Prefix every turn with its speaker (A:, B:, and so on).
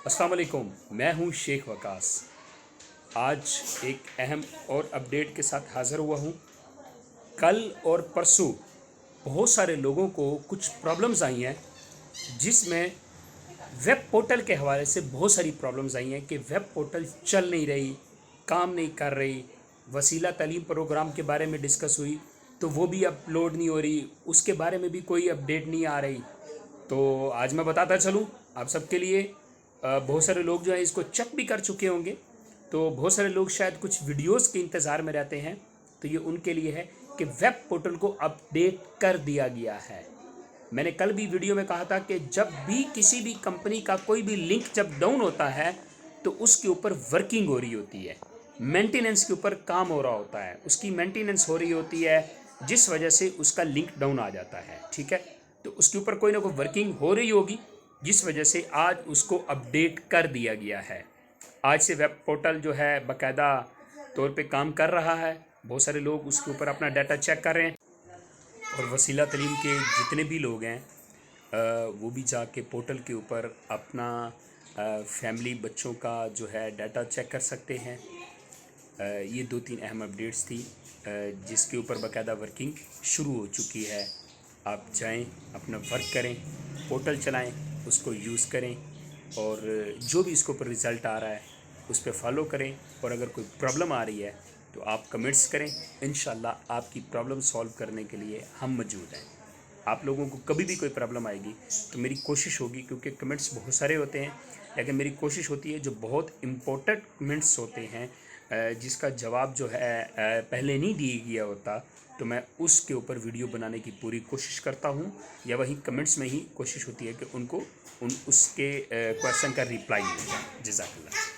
A: अस्सलाम वालेकुम, मैं हूं शेख वकास। आज एक अहम और अपडेट के साथ हाज़िर हुआ हूं। कल और परसों बहुत सारे लोगों को कुछ प्रॉब्लम्स आई हैं, जिसमें वेब पोर्टल के हवाले से बहुत सारी प्रॉब्लम्स आई हैं कि वेब पोर्टल चल नहीं रही, काम नहीं कर रही। वसीला तालीम प्रोग्राम के बारे में डिस्कस हुई तो वो भी अपलोड नहीं हो रही, उसके बारे में भी कोई अपडेट नहीं आ रही। तो आज मैं बताता चलूँ आप सबके लिए। बहुत सारे लोग जो है इसको चेक भी कर चुके होंगे, तो बहुत सारे लोग शायद कुछ वीडियोस के इंतज़ार में रहते हैं। तो ये उनके लिए है कि वेब पोर्टल को अपडेट कर दिया गया है। मैंने कल भी वीडियो में कहा था कि जब भी किसी भी कंपनी का कोई भी लिंक जब डाउन होता है तो उसके ऊपर वर्किंग हो रही होती है, मेंटेनेंस के ऊपर काम हो रहा होता है, उसकी मेंटेनेंस हो रही होती है, जिस वजह से उसका लिंक डाउन आ जाता है। ठीक है, तो उसके ऊपर कोई ना कोई वर्किंग हो रही होगी, जिस वजह से आज उसको अपडेट कर दिया गया है। आज से वेब पोर्टल जो है बाकायदा तौर पे काम कर रहा है। बहुत सारे लोग उसके ऊपर अपना डाटा चेक कर रहे हैं और वसीला तालीम के जितने भी लोग हैं वो भी जाके पोर्टल के ऊपर अपना फैमिली बच्चों का जो है डाटा चेक कर सकते हैं। ये 2-3 अहम अपडेट्स थी जिसके ऊपर बाकायदा वर्किंग शुरू हो चुकी है। आप जाएं, अपना वर्क करें, पोर्टल चलाएं, उसको यूज़ करें और जो भी इसके ऊपर रिज़ल्ट आ रहा है उस पर फॉलो करें। और अगर कोई प्रॉब्लम आ रही है तो आप कमेंट्स करें, इंशाल्लाह आपकी प्रॉब्लम सॉल्व करने के लिए हम मौजूद हैं। आप लोगों को कभी भी कोई प्रॉब्लम आएगी तो मेरी कोशिश होगी, क्योंकि कमेंट्स बहुत सारे होते हैं, लेकिन मेरी कोशिश होती है जो बहुत इम्पोर्टेंट कमेंट्स होते हैं जिसका जवाब जो है पहले नहीं दिया गया होता, तो मैं उसके ऊपर वीडियो बनाने की पूरी कोशिश करता हूं, या वहीं कमेंट्स में ही कोशिश होती है कि उनको उसके क्वेश्चन का रिप्लाई मिल जाए। जज़ाकल्लाह।